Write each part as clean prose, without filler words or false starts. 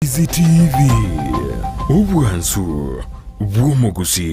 Easy TV, Ubwansu, Bwomogusi.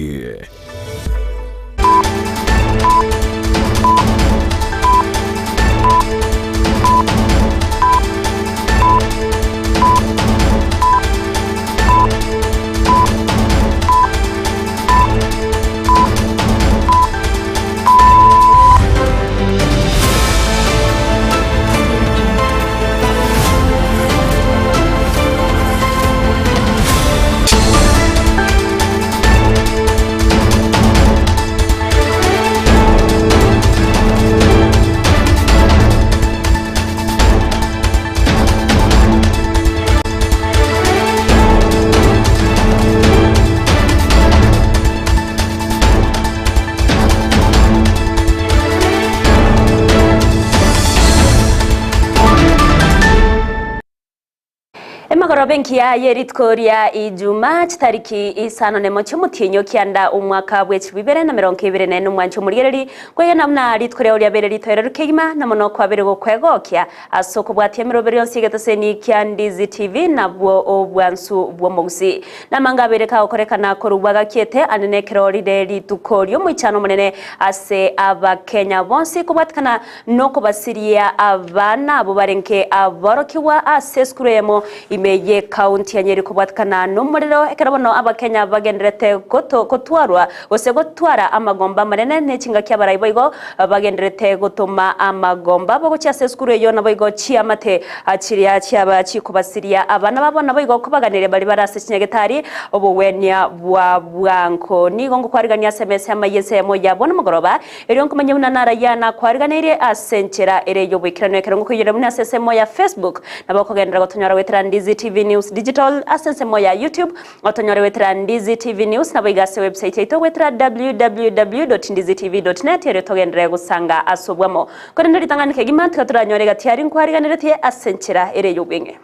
Emagoro benki ya yeritkoria Ijumaa tariki isano nemo cy'umutinyo kyanda umwaka w'ekibibere na 2024 umwancu muriyeri kweye namna ritkoria uri abere ritorera rukegima namono kwabere gokwegokya asoko bwatiye mirobero yonsigete ni kyandi Easy TV nabwo obwansu bwomogusi namanga bereka okorekana ko rubwaga kiete anenekero rideri tukorio mu cyano munene ase abakenya bonsi kubatkana no kubasiria abana abo barenke aborokiwa aseskuremo imeye county ya Nyeri kubatkana n'umuriro ekarabono abakenya bagenderete kotwarwa bose gotwara amagomba manene n'ekinga cy'abarayi boygo bagenderete gutuma amagomba bo cyaseskuru yo naboygo cyamate akiriya cyaba cyikubasiria abana babona boygo kubaganire bari barase kinyagetari obuwenya bwa bwanko nigo ngo kwariganya SMS amayese mo yabona mugoroba eri nkumenya munanara yana kwariganire asenkera ereyo bwikirano ekero ngukuyira muri asesemo ya Facebook nabakogendera gotonyara wetrandi Easy TV News Digital asensemo ya YouTube otonyore wetra Easy TV News na bigase website yetu wetra www.easytv.net yero togendera gusanga asobwamo korende ritanganike gimatwe turanyore gatiyari nkwariganire tie asenkera ere yubenge.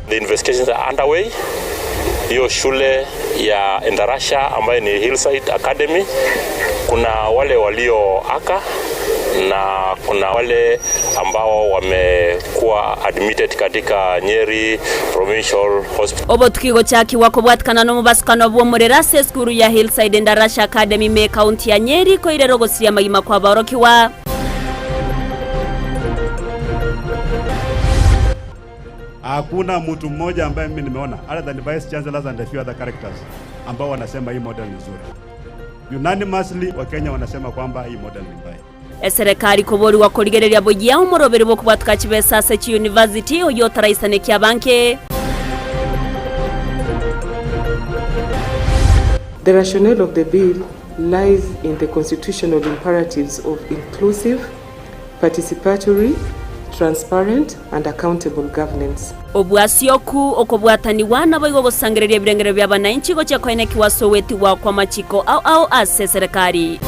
The investigations are underway. Hiyo shule ya Endarasha ambayo ni Hillside Academy, kuna wale walioaka na kuna wale ambao wamekuwa admitted katika Nyeri Provincial Hospital. Obo tukigo chaki wako bwatkana no mubasukano bwo murera seskuru ya Hillside Endarasha Academy me county ya Nyeri ko irero gosiya magima kwa barokiwa. Hakuna mtu mmoja ambaye mimi nimeona other than vice chancellors and a few other characters ambao wanasema hii model ni nzuri. Unanimously Wakenya wanasema kwamba hii model ni mbaya. Serikali kobori wakorigereria bogia umurobere bo kubatwa kibesa Sechi University oyo taraisane kya banke. The rationale of the bill lies in the constitutional imperatives of inclusive, participatory, transparent and accountable governance. Obwasioku okobwatani wana boigo gosangereria birengero bya bananchi go cyakoine kiwaso weti wa kwa machiko au ase serikali.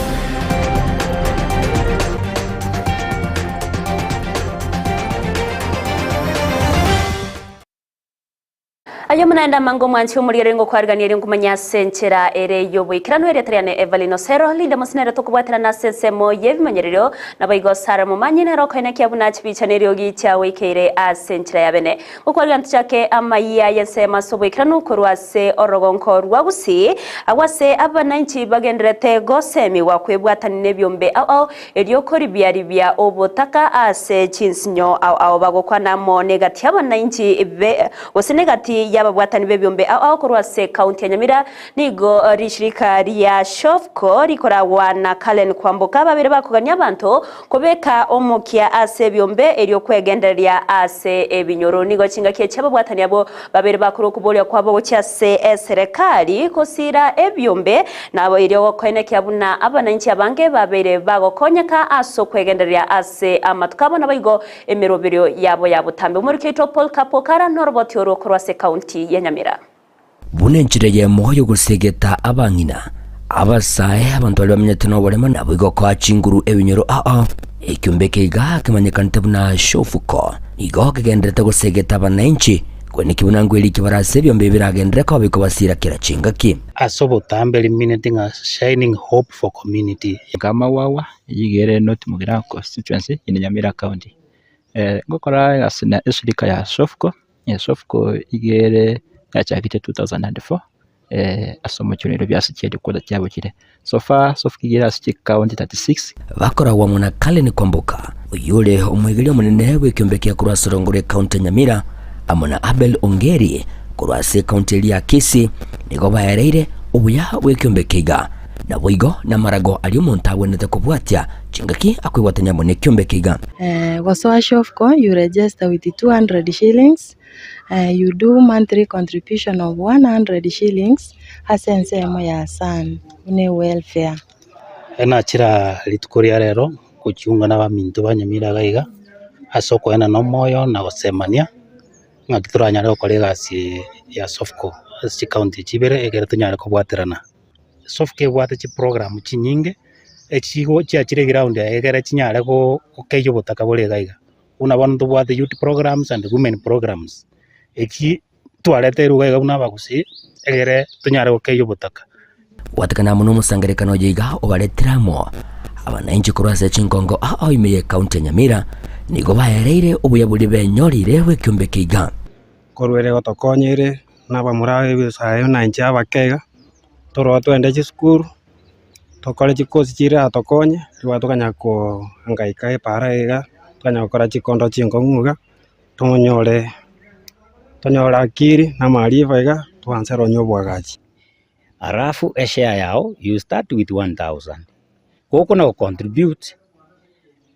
Ayo munaenda mango mwanchi umurire ngo kwariganira ngumanya senkera ere yobo ikirano ere triane Evelyn Osero linda musinera tokubwatira na sensemo yevimanyerero nabayigo Sara mumanyine rokoine kyabuna chibichaneryo gichawe kire asenkera yabene ukwarigantu chake amaya yensema sobo ikirano korwase orogonko rwabusi awase abananchi bagenderete gosemi wakwebwatani nebyombe au eryo kori byaribya obotaka ase chinsinyo au bagokwana mo negati abananchi be osenegati yababwatani bebyombe au korwase county ya Nyamira nigo rishirika rya Shofco rikora wana Kalen kwamboka babere bakuganya abantu kobeka omukia ase byombe eryo kwegenderia ase ebinyoro nigo kinga kye cyababwatani abo babere bakuru kubolya kwabo cyase serikali kosira ebyombe nabo iryo koine kyabuna abananchi abange babere bagokonyeka aso kwegenderia ase amatukabo nabayigo emirobero yabo yabutambe umurikito Paul Kapokara noroboti orokorwase county ya Nyamira. Bunenchire ye moyo gusegeta abangina abasaye abantu bali bamenyeteno bolema nabwo kwa chinguru ebinyoro ekyumbeke iga kimanyekante buna Shofco igo kagendete gusegeta abananchi kwenye kibunangu ili kibarase byombe biragendera ko biko basira kira chingaki asobo tambeli meaning a shining hope for community kama wawa yigere not mugira constituency in Nyamira County ngokora gasina esirika ya Sofco igere yachakite 2004 asomochonero byasichede koda cyabo kire so far Sofco igere asichika county 36 bakoragwa muna Kalen Kwamboka uyule umwigiri munene w'ikiombe kya kurwasorongore county Nyamira amona Abel Ongeri kurwase county ya Kisii nigo bayereire ubuya w'ikiombe kiga na boigo na marago ali umuntu wenete kubwatya chingaki akwibwatanya mune kiombe kiga wasoa Sofco you register with 200 shillings. You do monthly contribution of 100 shillings hasensemo ya san une welfare enachira litukuria rero kuchiunga na bamintu banyamira gaiga asoko ena no moyo na gosemania ngakituranya rero kolegasi ya Sofco asi county chibere egere tunyare kubwaterana Sofco bwate chi program chinyinge echigo chiachire ground egere chinyare ko keyo butaka bole gaiga una bantu bwate youth programs and women programs eki tuarete ruga una bagusi egere tunyare ko keyo butaka watakana muno musangerekano yiga obaletramo abananchi kurwase chinkongo imeye county Nyamira nigo bayereire ubuya buli benyorire w'ikiombe kiga korwere gotokonyire nabamurabe bisayo nanchi abakega toro twende chiskuru tokore chikosi chire atokonye riwa tukanya ko angaika para ega tukanya gukora chikondo chinkonguga tonyore akiri na maarifa ega twansero nyobwagachi arafu share yao you start with 1000 koko na contribute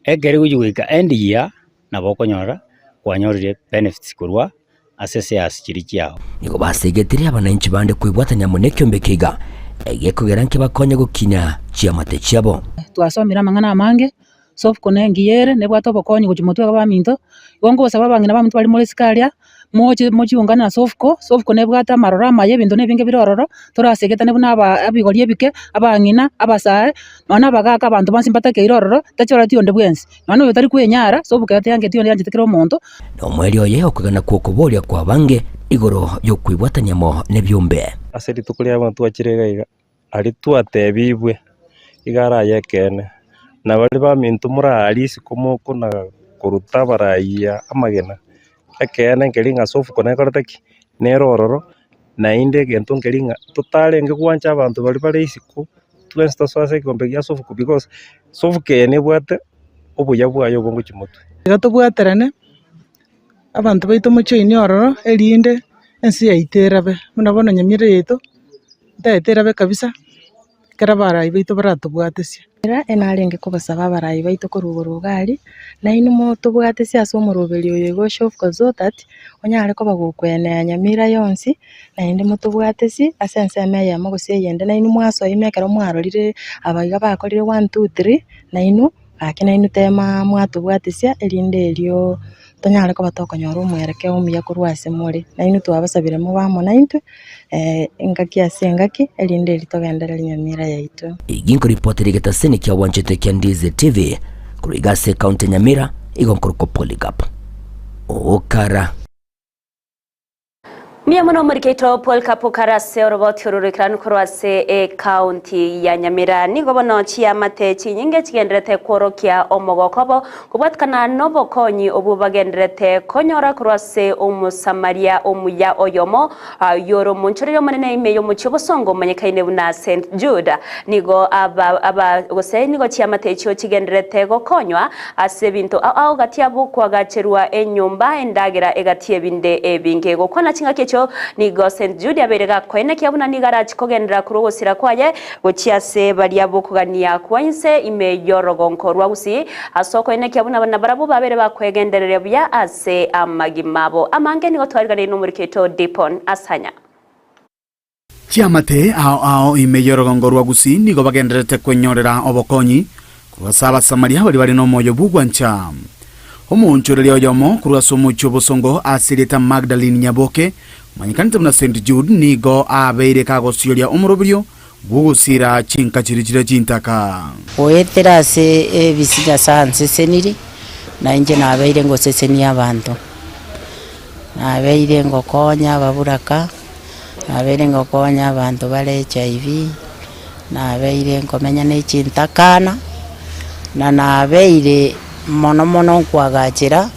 egere kujwika end year na bokonyora kwanyorire benefits kurwa asese asikiriki yao nigo basegetire abananchi bande kwibwatanya mune kiombe kiga egekugera nke bakonya gukinya chiamate chiabo twasomera mangana amange Sofco nengiyere nebwato bokonyi kujimotwe kabaminto gongo basaba bangina baminto bali muri sikalia moji ungana na Sofco nebwata marora maye bintu nebinge birororo torasegeta nebuna abigori ebike abangina abasae nona bagaka abantu bansimbata ke irororo tachora tionde bwensi nona yo tari kwenyara Sofco yatange tionde yanjitekero omonto no mweli oye okugana kuokoboria kwa bange igoro yo kwibwatanyamo nebyumbe aseri tukulia abantu akirega ari twatebibwe igara yekene na bali bamintu muralisi komoko na kuruta baraiya amagena ekene ngelinga Sofco nekoroteki nerororo na inde gento ngelinga tutarenge kwancha abantu bali isiku twensta swase kiombe gya Sofco because Sofco nebwate obuya bwayo bongo chimotwe gatobwaterane abantu baito mucho inyororo elinde ensi yaiterabe munabona Nyamira yeto ndaiterabe kabisa karabara ibaito baratubwatesia era enalenge kubasaba barayi baito kurugorugali na inimo tubwatesia somorobeli oyego Sofco zotat onyare ko bagukwene Nyamira yonsi na inde mutubwatesi asenseme ya magusie yende na inimo aso imekero mwarorire abayiga bakorire 1 2 3 na inu akina inu tema mwatubwatesia elinde elio tonyare ko batokonyora umwereke umuya kurwase muri na inu twabasabire mu bamo na intwe ingaki asengaki elinde litogendera Nyamira yaitu iginko reporter getaseni kya wanchete kya Ndize TV kurigase county Nyamira igonkorko Polycarp okara Mia muno murikeito Polycarp karase oroboti ururikirana kurwase county ya Nyamira nigo bono chiamate chinyinge chigenderete kworokia omogokobo kubwatkana nobokonyi obubagenderete konyora kurwase omusamaria omuya oyomo yoro munchorero munene imeyo muchibosongo manyekaine buna St Jude nigo aba gose nigo chiamate chiyo chigenderete gokonywa ase bintu ao gatiabu kwagacherwa enyumba endagira egatie binde ebinge gokwana chinga kecho nigo St Jude aberega kwene kyabuna nigara chikogendera kurugusira kwaye gochiase baria bukugania kwinse imeyorogonko rwagusi asoko ene kyabuna bana barabu babere bakwegenderere bya ase amagimabo amange nigo twarigane n'umuriketo Dipon Asanya Chiamate ao imeyorogonko rwagusi nigo bagenderete kwenyorera obokonyi kubasaba Samaria bali no moyo bugwancha omunchorere oyomo kurwaso mucho bosongo asireta Magdalene Nyaboke manyikanite muna St Jude nigo abeire kagosyoria omurobrio bugusira chinka chirichira chintaka oeterase ebisiga sanse seniri na inje nabeire ngoseseni abantu nabeire ngokonya baburaka nabeire ngokonya abantu bale HIV nabeire nkomenya n'echintakana na nabeire mono kwagachira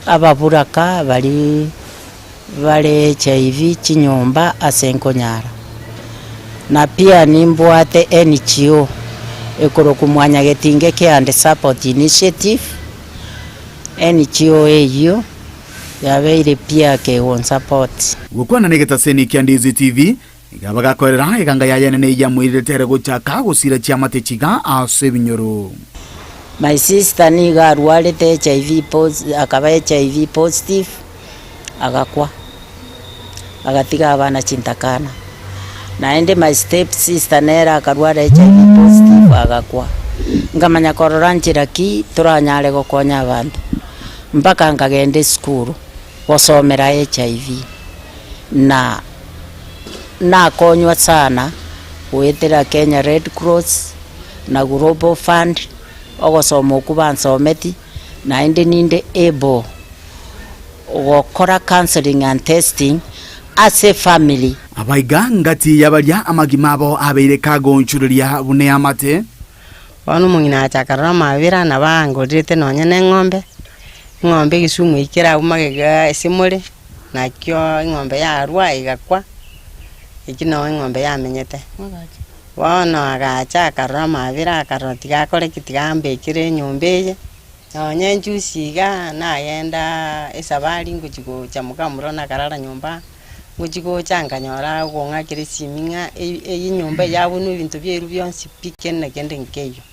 ababuraka bali HIV chinyomba asenkonyara na pia nimbwate NGO ekoro kumwanya getinge ke and support initiative NGO eyo yabeire pia ke on support gukwana negeta seni Kiandizi TV igabaga korera iganga yayene ne yamwire tere guchaka gusira chiamate chiga ase binyoro. My sister ni garwalete HIV akaba HIV positive agakwa agatiga abana chintakana naende my step sister nera akarwara HIV positive agakwa ngamanya korora njira ki turanyare gokonya abantu mpaka ngagende skuru gosomera HIV na konywa sana wetera Kenya Red Cross na Global Fund ogosoma okubansometi naende ninde able gokora counseling and testing as a family. Abaiga ngati yabaria amagima abo abeire kagonchururia bune amate wanu mungina achakarra mavira na bangorete nonye ng'ombe gisumu ikira umagega simule na kyo ng'ombe ya arwa igakwa ikino ng'ombe yamenyete wana agachakarra mavira akaroti gakore kitigambe kire nyombe nonye njusiga na yenda esabali nguchigo chamukamuro na karara nyumba nguchigo changanyora gonga kire siminga iyi nyumba yabunu ibintu byeru byonsi pike na kende nkeyo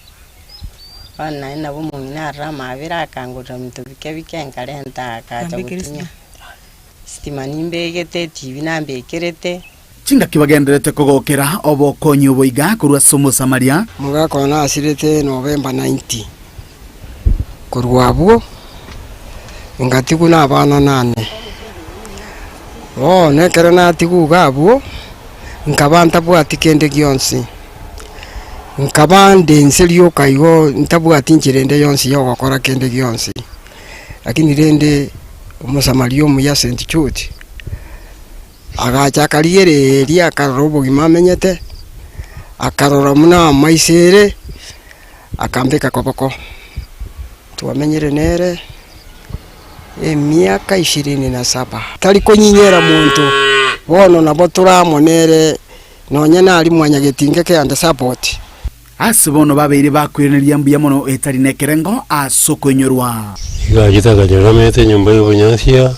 bana ina bumuna rama bira kangura bintu bike nkarenta akacha gutinya stima nimbegete TV nambekerete chinga kibagenderete kogokera obokonyi oboiga kurwa somo Samaria mugakona asirete November 90 kurwabo ngati kuna abana 8 nekera natigu gabo nkabanta bwati kende gyonsi nkabande nselio kaigo ntabwati njirende yonsi yo gukora kende gyonsi lakini rende umusamario mu ya St Jude agacha kariere ria karobo gimamenyete akarora muna maisere akambeka koboko tuamenyere nere miaka 27 tari kunyinyera muntu bono nabo turamonere nonye nari mwanya getinge ke and support asibono babeire bakwireneria mbuya mono etari nekerengo asokonyorwa igagita garamete nyumba y'ubunyasia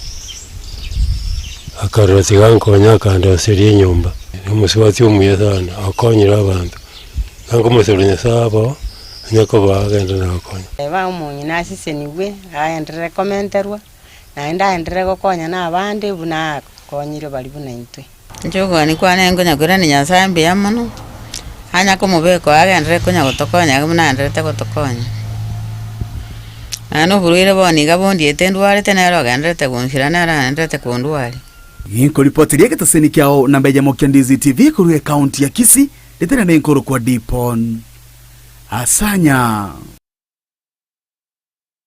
akaroti gankonya kanda seri nyumba umusibati umuye sana akonyira abantu nango muserunya sabo nyako bagenda nakonya eba umunyi nasise niwe aendere komenterwa naenda endere gokonya na abandi buna konyire bali bunaitwe njogo ni kwane ngonya gura ni nyasambe yamono hanya ko mubeko agendere konya gotokonya buna endere gotokonya ano buruire boni gabondi etendwale tenero agendere gunshira nara endere kundwale Yinko ripoti yake taseni kiao namba ya Kiandizi TV kuruwe kaunti ya Kisii letena na inkoro kwa Dipon Asanya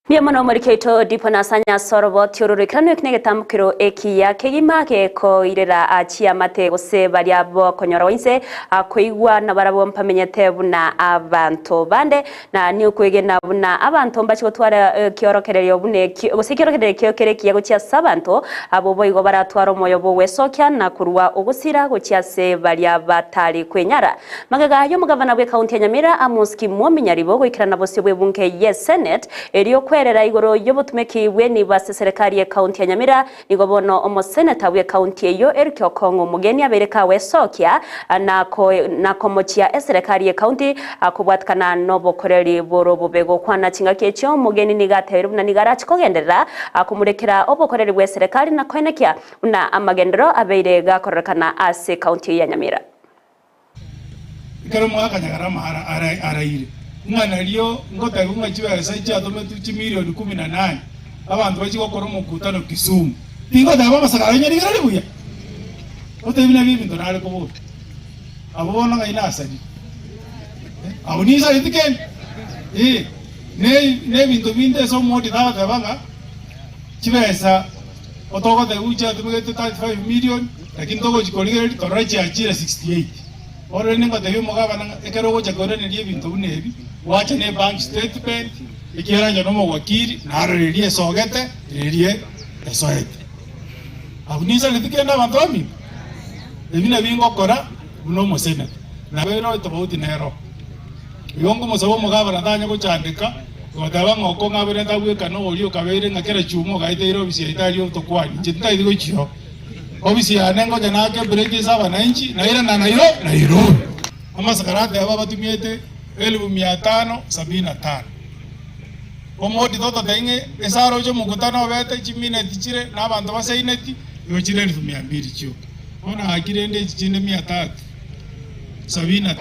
Mia mono morikeito Dipon Asanya sorobo tiororikano ekinegetamukiro ekiya kegima geko irera achia mate gose bariabo konyora winse akoigwa na barabo mpamenyete buna abantu bande na ni ukwege na buna abantu mbachi gotwara kiorokererio bune gose kiorokererio kiokere kiya gochia sabanto abo boigo baratwara moyo bo wesokya na kurwa ogusira gochia se baria batari kwenyara magaga yo mugavana bwe kaunti ya Nyamira Amos Kimwominyaribo goikirana bose bwe bunke yes senate eriyo kwerera igoro yobutumeki bweni base serikali ya kaunti ya Nyamira nigobono omoseneta bwe kaunti eyo Eric Okongo mugeni abereka wesokya na komochia serikali ya kaunti akubwatkana nobo koreri borobo bego kwana chinga kecho mugeni nigateru na nigarachi kogenderera akumurekera obokoreri bwe serikali na kwenekya una amagendero abeire gakorrekana ase kaunti ya Nyamira ikaro mwaka nyagarama araire umwana liyo ngota gumwe chiwe saija tome tuchi milioni 18 abantu bachi gokora mukutano Kisumu tingo daba masakara nyari buya otebina bibintu nale ko abo bona ngaina asadi abo ni sa itiken ne bintu binde so modi daba tabanga chibesa otoko de ucha tumegete 35 million lakini togo chikoligere torachi achira 68 ore ningo de bimo gaba ekero gocha gore ne bintu unebi wacha ne bank statement ikiranja no wakiri na arerie sogete rerie esoete abunisa litikenda bantomi ebina bingo kora muno musene na bero tofauti nero yongo musabo mugabara tanya kuchandika wataba ngoko ngabere ndabweka no olio kabere ngakera chumo gaitero bisi itali otokwani nchita idigo chio obisi yanengo janake breki saba na inchi na ira na nairo ama sakarate aba batumiete 1575 omodi toto tenge esaro jo mukutano bete chimine tichire na abantu baseineti yochire 1200 chio ona akirende chichinde 370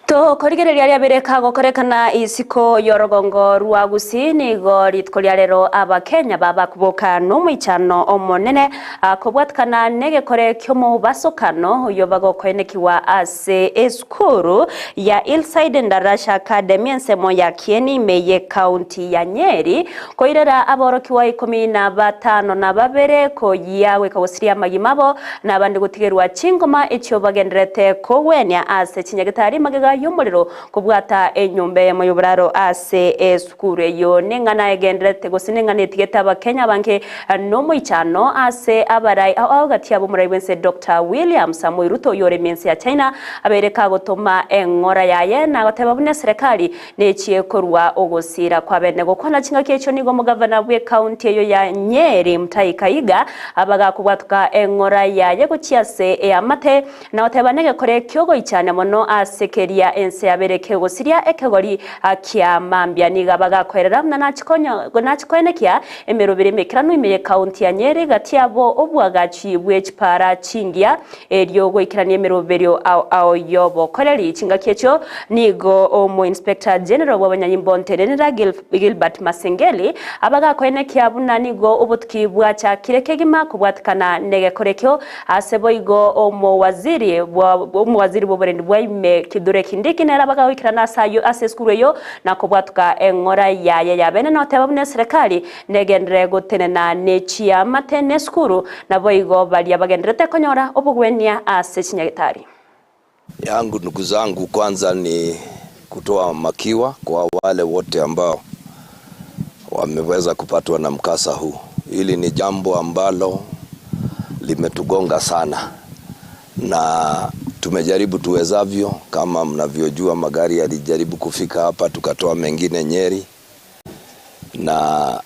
to korigereria ria bereka gokorekana isiko yorogongo rwa Gusii go ritkoria rero abakenya baba kuboka no mwichano omonene akobwatkana nege kore kyomo basokano yo bagokwenekiwa ase eskuru ya Hillside Ndarasha Academy ensemo ya Kieni meye county ya Nyeri koirera aborokiwa 15 na babere ko yawe kawosiria magimabo na abandi gutigerwa chingoma ekyo bagenderete ko wenya ase Chinyagetari magega yumuriro kubwata enyumbe mu yubraro ase eskuru yo nengana egenderete gosinengana tigeta abakenya banke no mwichano ase abarai aho gati abo murayibense Dr. William Samoei Ruto yore mensi ya China abereka gotoma engora yaye na goteba bune serikali nechiye korwa ogosira kwa bene gokona chinga kecho nigo mugavana bwe county yo ya Nyeri Mutahi Kahiga abaga kubwatuka engora yaye guchiase amate na goteba nege kore kyogo ichane mono asekeria ense abereke gosiria ekegori akia mambia niga baga kwerera na nachikonekia emerobere mekirano imeye county ya Nyeri gati abo obwagachi bwechipara chingia eryo goikirani emeroberio ao yobo koreri chinga kecho nigo omo inspector general w'abanyanyimbo nterenera Gilbert Masengeli abaga kwenekia buna nigo obutki bwacha kirekegima kubwatkana nege korekyo asebo igo omo waziri boberendi bwaime kidure kindiki nera baga wikirana sayo aseskuru yo na kubwatuka engora ya bene no tebabune serikali negendere gotenena nechia matene skuru na boigo bali abagenderete konyora obugwenia ase Chinyagetari yangu. Ndugu zangu, kwanza ni kutoa makiwa kwa wale wote ambao wameweza kupatwa na mkasa huu. Hili ni jambo ambalo limetugonga sana na tumejaribu tuwezavyo. Kama mnavyojua, magari yalijaribu kufika hapa, tukatoa mengine Nyeri, na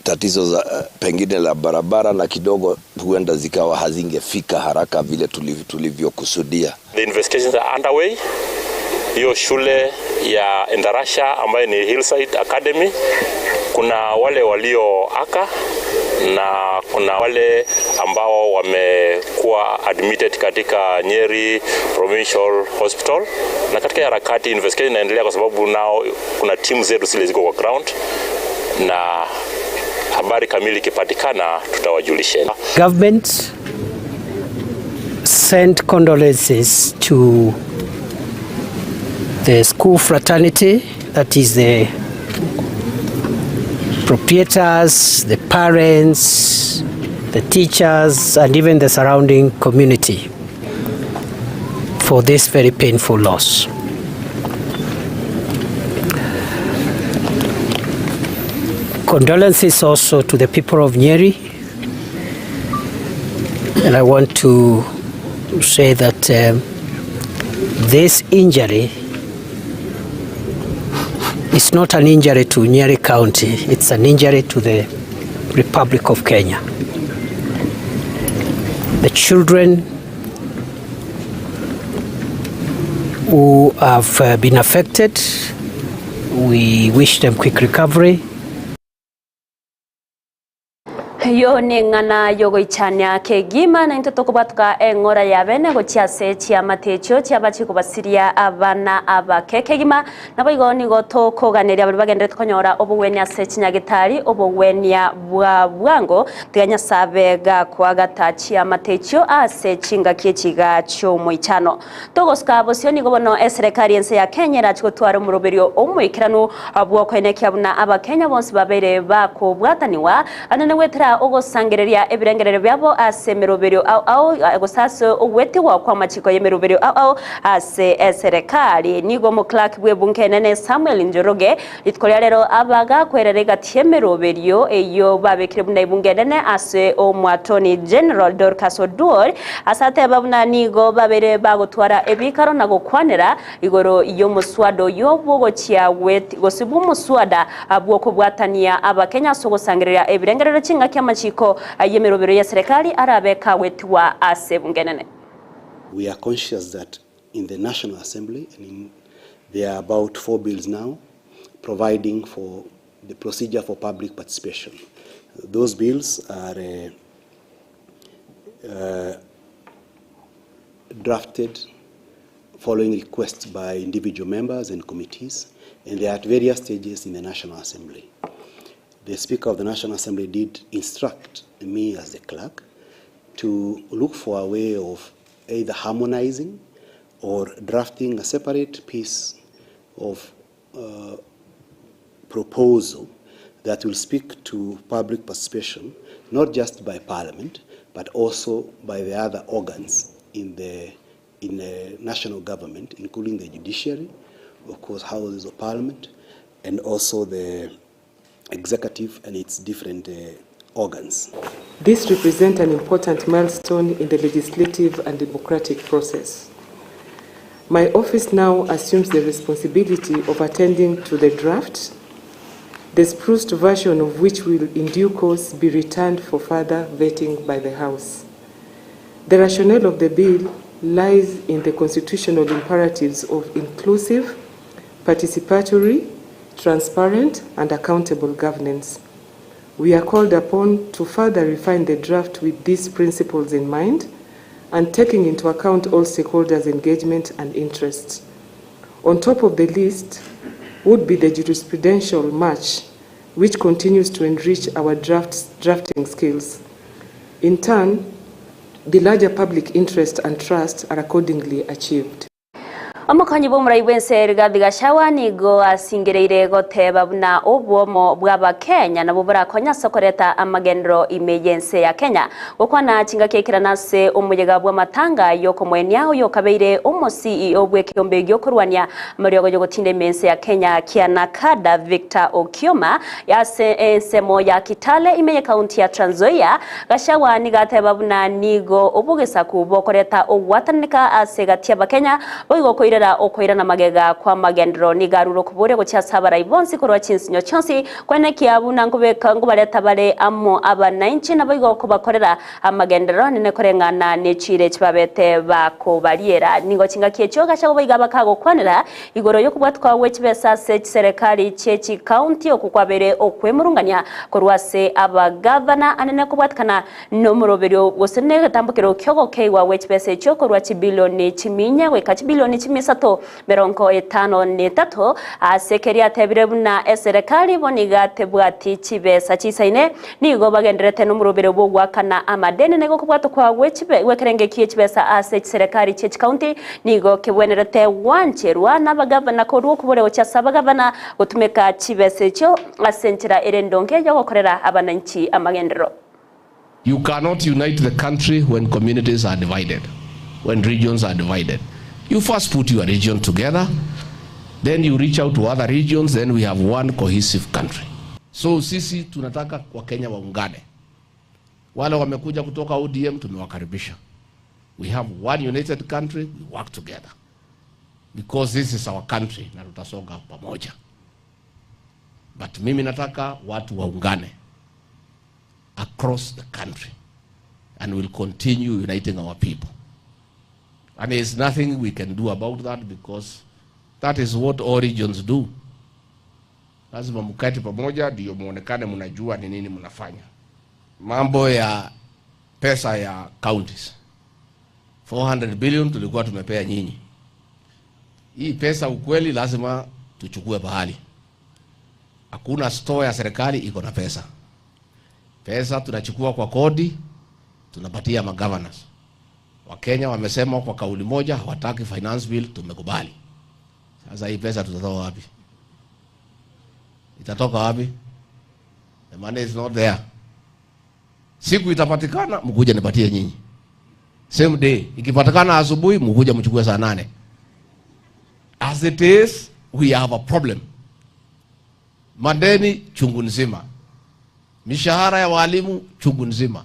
tatizo za pengine la barabara na kidogo huenda zikawa hazingefika haraka vile tulivyokusudia. The investigations are underway. Hiyo shule ya Ndarasha ambayo ni Hillside Academy, kuna wale walioaka na kuna wale ambao wamekuwa admitted katika Nyeri Provincial Hospital, na katika harakati investigation inaendelea kwa sababu nao kuna timu zetu zile ziko kwa ground, na habari kamili ikipatikana tutawajulisha. Government sent condolences to the school fraternity, that is the proprietors, the parents, the teachers, and even the surrounding community for this very painful loss. Condolences also to the people of Nyeri, and I want to say that this injury is not an injury to Nyeri County, it's an injury to the Republic of Kenya. The children who have been affected, we wish them quick recovery. Yo nengana yogo ichanya kegima na into tokubatuka engora ya bene go chiase chia matecho chia bachi kubasiria abana abakekegima nabo igoni go tokoganira bali bagende tukonyora obugwenya se Chinyagetari obugwenya bwango tiganya sabega kwa gatachi amatecho ase chinga kiechiga cyo muichano togoska bosioni go bono serikali ense ya Kenya rachiko twara muroberio omwikirano abwo kwenekia buna abakenya bonse babere bako bwataniwa anane wetra enda ogosangereria ebirengerero byabo ase meroberio au gosase ogwetiwa kwa machiko yemeroberio au ase serikali nigo mo Clark bwe bunkenene Samuel Njoroge litkolya rero abaga kwererega tiemeroberio eyo babekire buna ibungenene ase omwatoni General Dorcas Oduor asate babuna nigo babere bagotwara ebikaro na gokwanera igoro iyo muswado yobogo chiawet gosibu muswada abwoko bwatania abakenya sogosangerera ebirengerero chinga kyamachiko yemerobero ya serikali arabeka wetwa ase bungenene. We are conscious that in the National Assembly there are about 4 bills now providing for the procedure for public participation. Those bills are drafted following requests by individual members and committees, and they are at various stages in the National Assembly. The Speaker of the National Assembly did instruct me as the clerk to look for a way of either harmonizing or drafting a separate piece of proposal that will speak to public participation, not just by Parliament, but also by the other organs in the national government, including the judiciary, of course, houses of Parliament, and also the executive and its different organs. This represents an important milestone in the legislative and democratic process. My office now assumes the responsibility of attending to the draft, the spruced version of which will in due course be returned for further vetting by the House. The rationale of the bill lies in the constitutional imperatives of inclusive, participatory, transparent, and accountable governance. We are called upon to further refine the draft with these principles in mind and taking into account all stakeholders' engagement and interests. On top of the list would be the jurisprudential match, which continues to enrich our drafting skills. In turn, the larger public interest and trust are accordingly achieved. Omukonyi b'omurai bw'ensi Rigathi Gachagua nigo asingereire goteba buna obwomo bw'Abakenya nabo burakonya sokoreta amagendero ime y'ensi ya Kenya gukwana kinga kekirana se omuyega bw'amatanga yokomwenya yokabeire omo CEO bw'ekiombe gyokurwania amaryogo yogotinda ime ya Kenya kianakada Victor Okioma yase ensemo ya Kitale ime ya kaunti ya Trans Nzoia. Gachagua nigateba buna nigo obugesa kubokoreta ogwatanika ase gatia Abakenya boigo okoirana magega kwa magendero ni garuro kubure gocyasabara ibonsi korwa cinsinyo cyonsi kwene kiabuna ngubeka ngubareta bare amo abananchi nabigo ko bakorera amagendero nene korengana necire kibabete bako bariera ningo kinga kiecho gashago biga bakago kwanera igoro yo kubwatwa wekibesa se serikali cyechi county okukwabere okwemurunganya korwase abagavana anene kubwatkana no muroberio gosene tambukiro kyogo keiwa wekibesa cyo korwa kibilioni kiminya weka kibilioni kimisato 53 asekeria tebire buna serikali boniga tebwati kibesa kisaine nigo bagenderete no murobere bwo gwakana amadene nego kubwato kwa wechibe wekerenge kibesa ase serikali cyechi county nigo kibwenerete wancherwa nabagavana ko rwo kubore cya sabagavana gutumeka kibese cyo asentira erendonge yo gukorera abananchi amagendero. You cannot unite the country when communities are divided, when regions are divided. You first put your region together, then you reach out to other regions, then we have one cohesive country. So sisi tunataka Wakenya waungane. Wale wamekuja kutoka ODM tumewakaribisha. We have one united country, we work together. Because this is our country na tutasonga pamoja. But mimi nataka watu waungane across the country and we'll continue uniting our people. And there's nothing we can do about that because that is what all regions do. Lazima mkati pamoja ndio muonekane mnajua ni nini mnafanya. Mambo ya pesa ya counties. 400 billion tulikuwa tumepea nyinyi. Hii pesa ukweli lazima tuchukue bahali. Hakuna store ya serikali iko na pesa. Pesa tunachukua kwa kodi, tunapatia ma-governors. Wakenya wamesema kwa kauli moja hawataki finance bill, tumekubali. Sasa hii pesa tutatoa wapi? Itatoka wapi? The money is not there. Siku itapatikana mkuja nipatie nyinyi. Same day. Ikipatikana asubuhi mkuja mchukue saa 8. As it is, we have a problem. Madeni chungu nzima. Mishahara ya walimu chungu nzima.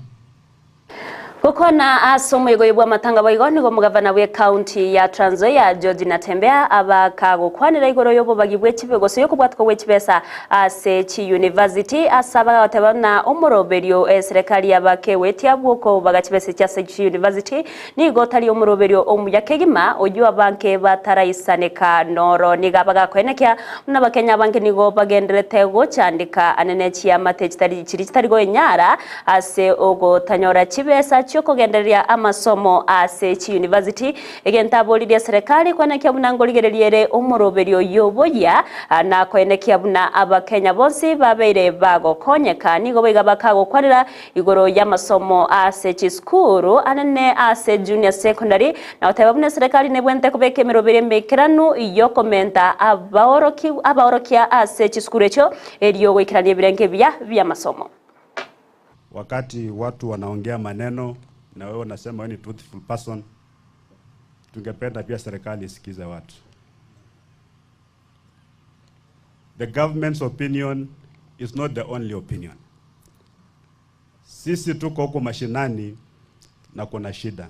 Gukona asomo igoyibwa matanga bayigoni go mugavana we county ya Trans Nzoia George Natembea abakagukwanira igoro yobo bagibwe kibego so yokubwatwa we kibesa ase chi university asaba batabana umuroberio serikali yabake wetia bwoko bagakibese cya chi university ni gotali umuroberio omuyakegima ojuwa banke batarayisaneka noro nigabaga kwenekya n'abakenya banke nigo bagenderete go cyandika anene cya matechitari kitari go nyara ase ogo tanyora kibesa kugenderia amasomo ase chi university egentabolire serikali kwenekya bunango ligereriere umuroberio yoboya na kwenekya buna abakenya bonsi babeire bagokonyeka nigo biga bakagokwarira igoro y'amasomo ase chi school anene ase junior secondary na utababune serikali nebwente kubeke mirobere mbekeranu iyo komenta abaorokia ase chi school echo eriyo wekiranie birenke bya masomo. Wakati watu wanaongea maneno na wewe unasema wewe ni truthful person, tungependa pia serikali isikize watu. The government's opinion is not the only opinion. Sisi tuko huko mashinani na kuna shida.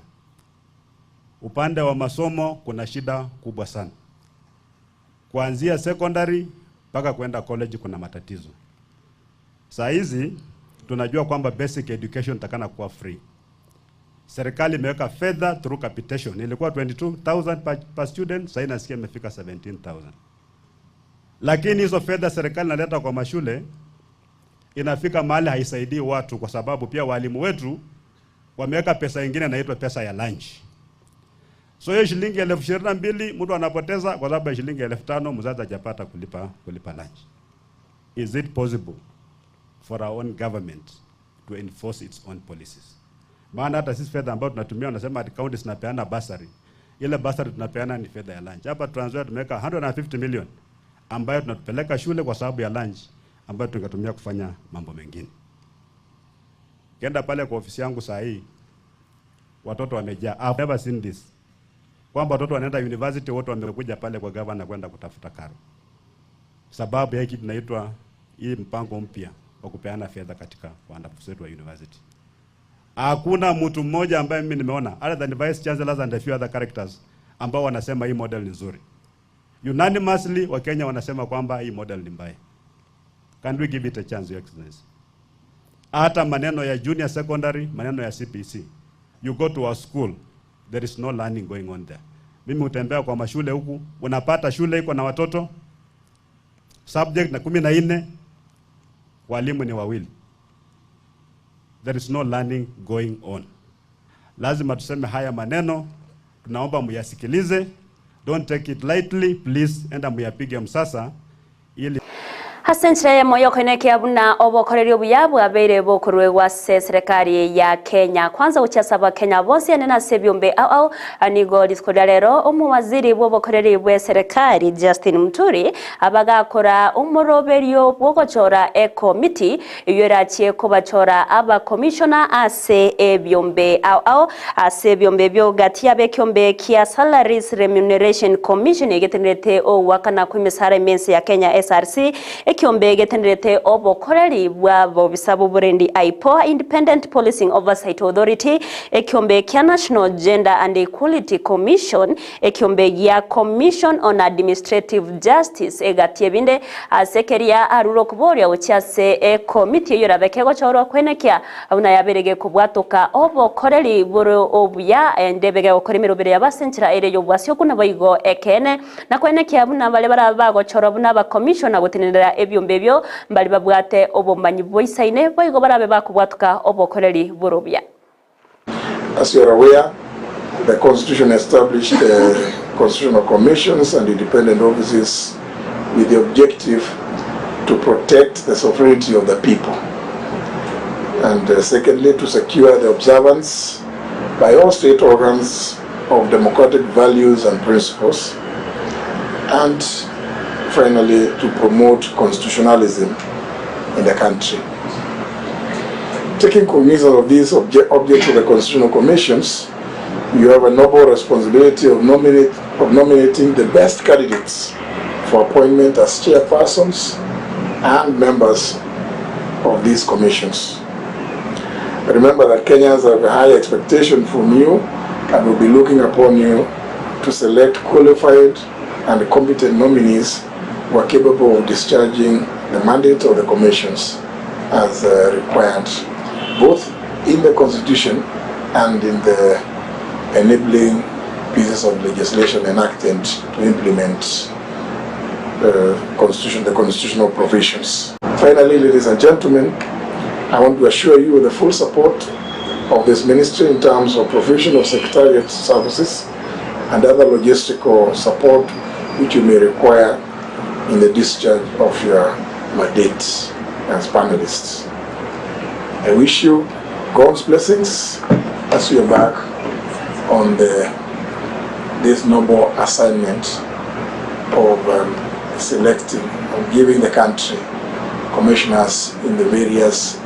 Upande wa masomo kuna shida kubwa sana. Kuanzia secondary mpaka kwenda college kuna matatizo. Saa hizi tunajua kwamba basic education takana kuwa free. Serikali imeweka fedha through capitation. Ilikuwa 22,000 per student, sasa inasikia imefika 17,000. Lakini hizo fedha serikali inaleta kwa mashule inafika mahali haisaidii watu kwa sababu pia walimu wetu wameweka pesa nyingine inaitwa pesa ya lunch. So hiyo shilingi 22,000 mtu anapoteza kwa sababu ya shilingi 5,000 mzazi hajapata kulipa lunch. Is it possible for our own government to enforce its own policies? Maana hata sisi fedha ambayo tunatumia wanasema at county tunapeana bursary. Ile bursary tunapeana ni fedha ya lunch. Hapa Trans Nzoia tumeweka 150 million ambayo tunatupeleka shule kwa sababu ya lunch ambayo tungetumia kufanya mambo mengine. Kenda pale kwa ofisi yangu saa hii watoto wamejaa. I've never seen this. Kwamba watoto wanaenda university wote wamekuja pale kwa governor kwenda kutafuta karo. Sababu ya hiki tunaitwa hii mpango mpya wa kupeana fedha katika wanafunzi wetu wa university. Hakuna mtu mmoja ambaye mimi nimeona other than the vice chancellors and a few other characters ambao wanasema hii model ni nzuri. Unanimously Wakenya wanasema kwamba hii model ni mbaya. Can we give it a chance, Your Excellency? Hata maneno ya junior secondary, maneno ya CPC. You go to our school, there is no learning going on there. Mimi utembea kwa mashule huku, unapata shule iko na watoto subject na 14, walimu ni 2. There is no learning going on. Lazima tuseme haya maneno, tunaomba muyasikilize. Don't take it lightly, please, enda muyapige msasa ili Hasenchire moyo kwenekea buna obokorerio buyabu abeire bokorwe wa serikali ya Kenya. Kwanza uchasaba Kenya bonsi anena sebyombe au anigo diskodalero umuwaziri bobokorerio bwe serikali Justin Muturi abagakora umuroberio bwogochora committee yerachiye kubachora aba commissioner ase ebyombe au ase byombe byo gatia bekyombe kia Salaries Remuneration Commission egetenete o wakana kumisara mensi ya Kenya SRC ekyombe getenderete obokoreri bwabo bisabu burendi IPOA Independent Policing Oversight Authority ekyombe kya National Gender and Equality Commission ekyombe ya Commission on Administrative Justice egatie binde asekeria aruro kuboria ucyase committee yorabekego cyoro kwenekya abuna yaberege kubwatoka obokoreri buro obuya endebege okoremero bere yabasenchira ere yobwasyo kuna bayigo ekene na kwenekya abuna bale barabago cyoro buna ba commissioner gutenera ebyombe mbali babwate obombanyi boisaine boigo barabe bakubwatuka obokoreri burubya. As you are aware, the Constitution established constitutional commissions and independent offices with the objective to protect the sovereignty of the people, and secondly, to secure the observance by all state organs of democratic values and principles, and finally, to promote constitutionalism in the country. taking cognizance of these objects of the constitutional commissions, you have a noble responsibility of nominating the best candidates for appointment as chairpersons and members of these commissions. Remember that Kenyans have a high expectation from you and will be looking upon you to select qualified and competent nominees who are capable of discharging the mandate of the commissions as required, both in the Constitution and in the enabling pieces of legislation enacted to implement the constitutional provisions. Finally, ladies and gentlemen, I want to assure you of the full support of this ministry in terms of provision of secretariat services and other logistical support which you may require in the discharge of your mandates as panelists. I wish you God's blessings as you embark on this noble assignment of selecting and giving the country commissioners in the various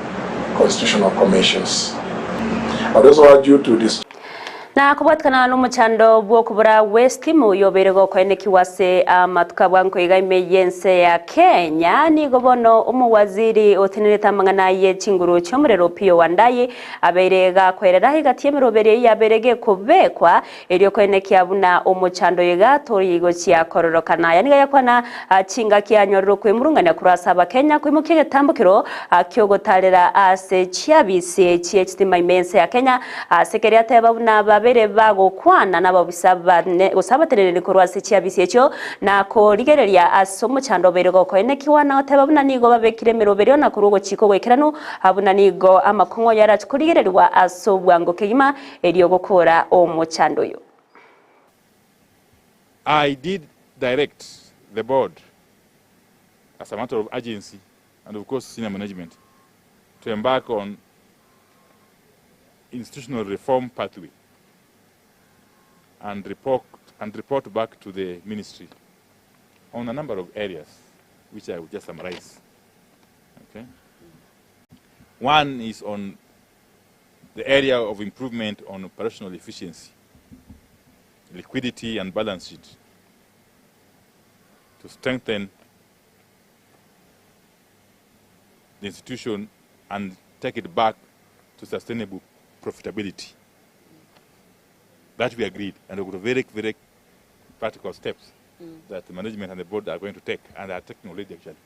constitutional commissions. I also urge you to na kubatkana n'umuchando bwo kubura West mu yoberego kwene kiwase amatuka iga imeyense ya Kenya ni gobono umuwaziri oteneta mangana ye chinguru chomurero Pio Wandayi aberega kwerera higati yemirobere yaberege kubekwa eriyo kwene kiabuna umuchando yiga torigo cia kororokana yani yakwana chinga kianyorro kwemurunganya kurasaba Kenya kwimukige tambukiro kyogotarera ase chiabise chiechtima imense ya Kenya sekretariat babuna babere bago kwana n'ababisaba usabaterere kurwase chiabise cyo nako rigereria asomo chando berego kwene kiwana otababuna nigo babekire mirobere na kurugo chiko gwekerano abuna nigo amakongo yarachukurigererwa asobwango keyima eriyo gukora omuchando yo. I did direct the board as a matter of urgency and of course senior management to embark on institutional reform pathway and report back to the ministry on a number of areas which I will just summarize. Okay. One is on the area of improvement on operational efficiency, liquidity and balance sheet to strengthen the institution and take it back to sustainable profitability. That we agreed, and we got very, very practical steps that the management and the board are going to take, and are taking already actually,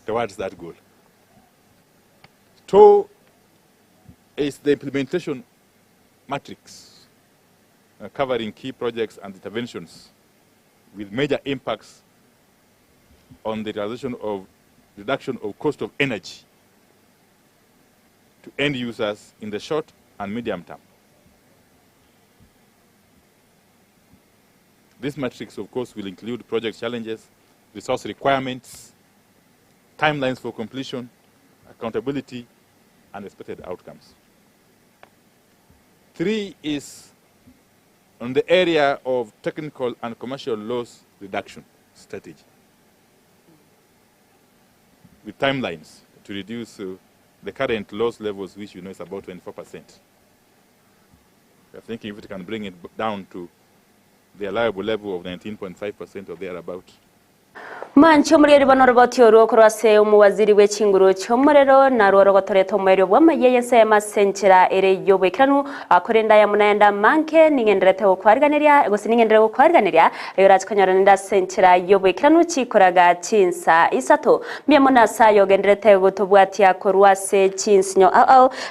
towards that goal. Two is the implementation matrix, covering key projects and interventions with major impacts on the reduction of cost of energy to end users in the short and medium term. This matrix, of course, will include project challenges, resource requirements, timelines for completion, accountability, and expected outcomes. Three is on the area of technical and commercial loss reduction strategy, with timelines to reduce the current loss levels, which you know is about 24%. We are thinking if it can bring it down to the allowable level of 19.5% or thereabout. Mancho muri bano roboti oro kurase umuwaziri w'ekinguru cyomurero na rorogotore tomero bwamayeyense y'amasenchera ere yobekanu akorenda ya munayenda manke ningenderete okwarganirya gosi ningendere okwarganirya yorachkanyara nda senchera yobekanu chikoraga chinsa isato miemona sayo genderete gutubwatia korwase chinsinyo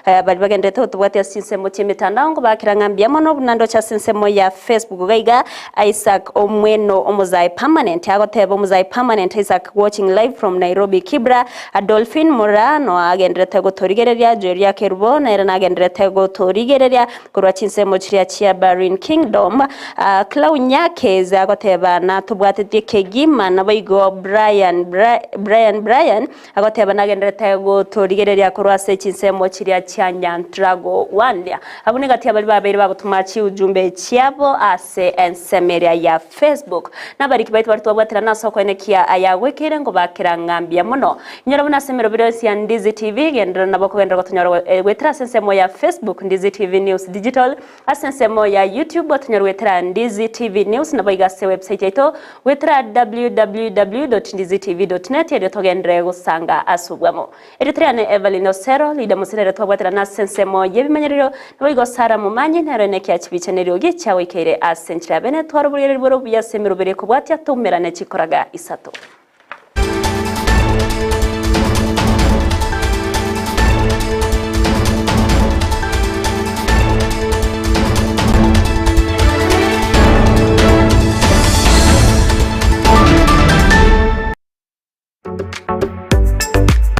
bali bagenderete gutubwatia chinsemo chimitanda ngo bakirangambia mono bunando cha sinsemo ya Facebook gaiga Isaac Omweno omuzai permanent agoteba omuzai permanent Isaac watching live from Nairobi Kibra Adolphine Morano agendrete gotorigereria Jeria Kerubo na era agendrete gotorigereria kurwa chinsemo chiria chia Barin Kingdom Klaunyake agoteba na tubwatete kegima na baigo Brian agoteba na agendrete gotorigereria kurwa se chinsemo chiria chia Nyantrago Wandia abune gatia bali babiri bagutumachi ujumbe chiabo ase ensemeria ya Facebook na bariki baitu bartu babwatira naso kwene kia aya ayagwekire ngo bakira ngambia muno nyora buna semero biro cia Ndizi TV gendera nabo kugendera gotonyora gwetera sensemo ya Facebook Ndizi TV News Digital asensemo ya YouTube gotonyora gwetera Ndizi TV News nabo igase website yaito gwetera www.ndizitv.net ero togendere gusanga asubwamo eritriane Evelyn Osero lida musinere twabwatira na sensemo yebimenyerero nabo igosara mumanyi ntero nekya kibiceneryo gicawe kere asenchira bene twaro burere bwo buya semero bere kubwatya tumerane chikoraga isato